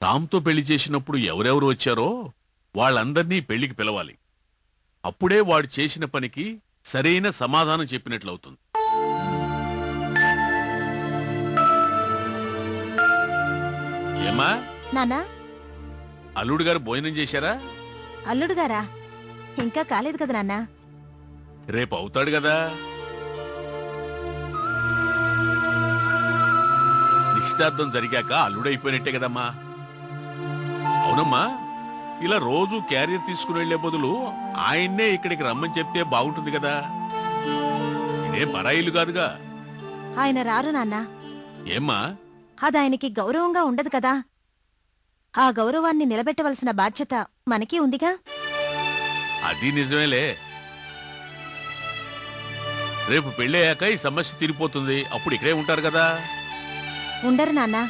రామ్తో పెళ్లి చేసినప్పుడు ఎవరెవరు వచ్చారో వాళ్ళందర్నీ పెళ్లికి పిలవాలి. అప్పుడే వాడు చేసిన పనికి సరైన సమాధానం చెప్పినట్లవుతుంది. ఏమా నానా, అల్లుడు గారు భోజనం చేశారా? అల్లుడు గారా? ఇంకా కాలేదు కదా నాన్నా. రేపు అవుతాడు కదా. నిశ్చితార్థం జరిగాక అల్లుడు అయిపోయినట్టే కదమ్మా. అవునమ్మా, ఇలా రోజు క్యారియర్ తీసుకుని వెళ్లే బదులు ఆయన్నే ఇక్కడికి రమ్మని చెప్తే బాగుంటుంది కదా. ఇదే పరాయిల్లు కాదుగా. ఆయన రారు నాన్నా. ఏమ్మా? అది ఆయనకి గౌరవంగా ఉండదు కదా. ఆ గౌరవాన్ని నిలబెట్టవలసిన బాధ్యత మనకీ ఉందిగా. అది నిజమేలే. రేపు పెళ్ళయ్యాక ఈ సమస్య తీరిపోతుంది. అప్పుడు ఇక్కడే ఉంటారు కదా. ఉండరు నాన్నా.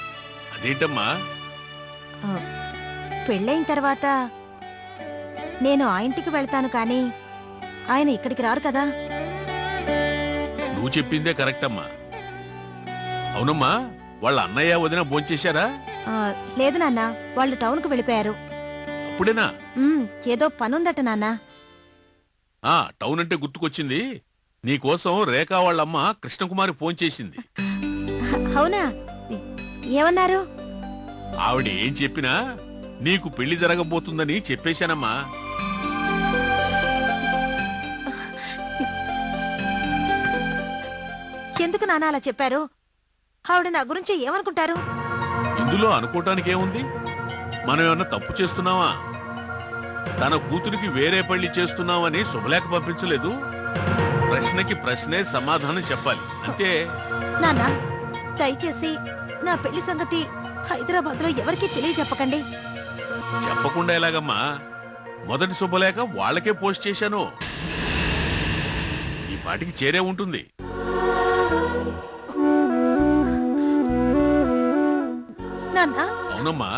అదేంటమ్మా? పెళ్ళైన తర్వాత నేను ఆ ఇంటికి వెళ్తాను కానీ ఆయన ఇక్కడికి రారు కదా. నువ్వు చెప్పిందే కరెక్ట్ అమ్మా. అవునమ్మా, వాళ్ళ అన్నయ్య వదిన భోంచేశారా? లేదు నాన్నా, వాళ్ళు టౌన్కు వెళ్ళిపోయారు. అప్పుడేనా? ఏదో పనుందట నాన్నా. టౌన్ అంటే గుర్తుకొచ్చింది. నీకోసం రేఖా వాళ్ళమ్మ కృష్ణకుమారి ఫోన్ చేసింది. అవునా? ఏమన్నారు? ఆవిడ ఏం చెప్పినా నీకు పెళ్లి జరగబోతుందని చెప్పేశానమ్మా. ఎందుకు నాన్న అలా చెప్పారు? ఆవిడ నా గురించి ఏమనుకుంటారు? ఇందులో అనుకోవటానికి ఏముంది? మనం ఏమన్నా తప్పు చేస్తున్నావా? తన కూతురికి వేరే పెళ్లి చేస్తున్నామని శుభలేఖ పంపించలేదు. ప్రశ్నకి ప్రశ్నే సమాధానం చెప్పాలి, అంతే. నాన్న, దయచేసి నా పెళ్లి సంగతి హైదరాబాద్ లో ఎవరికీ తెలియజెప్పకండి. చెప్పకుండా ఎలాగమ్మా? మొదటి శుభలేఖ వాళ్ళకే పోస్ట్ చేశాను. ఈ పాటికి చేరే ఉంటుంది. అవునమ్మా,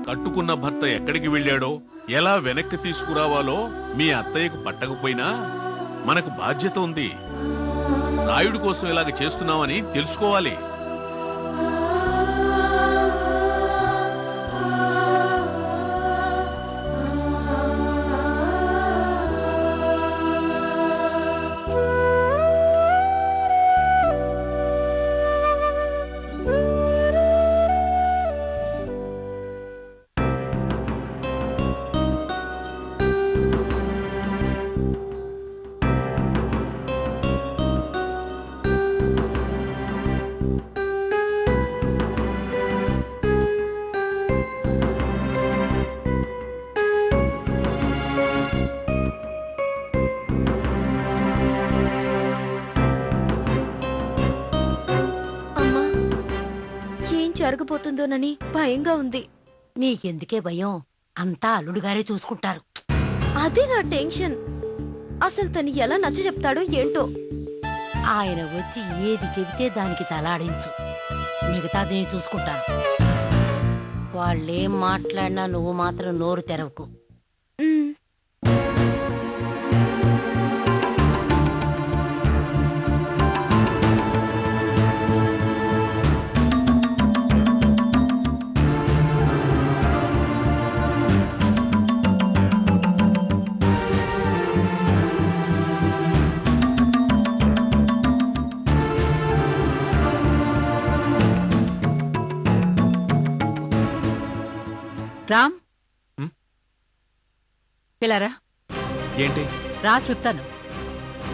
కట్టుకున్న భర్త ఎక్కడికి వెళ్ళాడో, ఎలా వెనక్కి తీసుకురావాలో మీ అత్తయ్యకు పట్టకపోయినా మనకు బాధ్యత ఉంది. రాయుడి కోసం ఇలాగ చేస్తున్నామని తెలుసుకోవాలి. జరగబోతుందోనని భయంగా ఉంది. నీకెందుకే భయం? అంతా అల్లుడుగారే చూసుకుంటారు. అదే నా టెన్షన్. అసలు తను ఎలా నచ్చ చెప్తాడో ఏంటో. ఆయన వచ్చి ఏది చెబితే దానికి తలాడించు. మిగతాది నేను చూసుకుంటాను. వాళ్ళేం మాట్లాడినా నువ్వు మాత్రం నోరు తెరవకు. రామ్, పిల్లరా ఏంటి? రా చెప్తాను.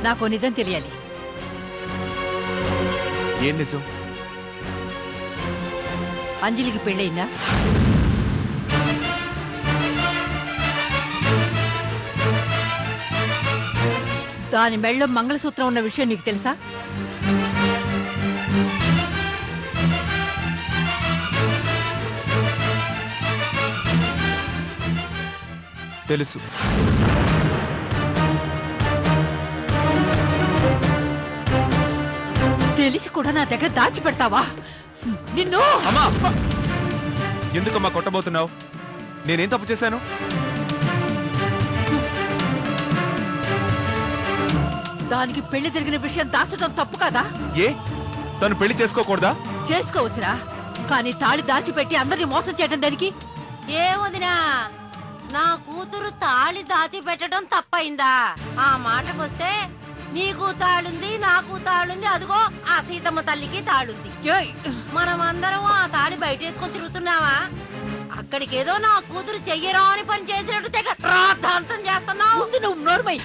నాకు నిజం తెలియాలి. ఏం నిజం? అంజలికి పెళ్ళయిందా? దాని మెళ్ళో మంగళసూత్రం ఉన్న విషయం నీకు తెలుసా? తెలుసు. తెలిసి కూడా నా దగ్గర దాచిపెడతావా? నిన్ను! అమ్మా! ఎందుకమ్మా కొట్టబోతున్నావు? నేనేం తప్పు చేశాను? దానికి పెళ్లి జరిగిన విషయం దాచడం తప్పు కదా? ఏ తను పెళ్లి చేసుకోకూడదా? చేసుకోవచ్చురా, కానీ తాళి దాచిపెట్టి అందరినీ మోసం చేయడం దానికి ఏముందినా? నా కూతురు తాళి దాచిపెట్టడం తప్పైందా? ఆ మాటకొస్తే నీకు తాళుంది, నాకు తాళుంది, అదిగో ఆ సీతమ్మ తల్లికి తాళుంది. మనమందరం ఆ తాళి బయటేసుకొని తిరుగుతున్నావా? అక్కడికేదో నా కూతురు చెయ్యరా అని పని చేసినట్టు తెగ రాద్ధాంతం చేస్తున్నావు. నువ్వు నోర్మై.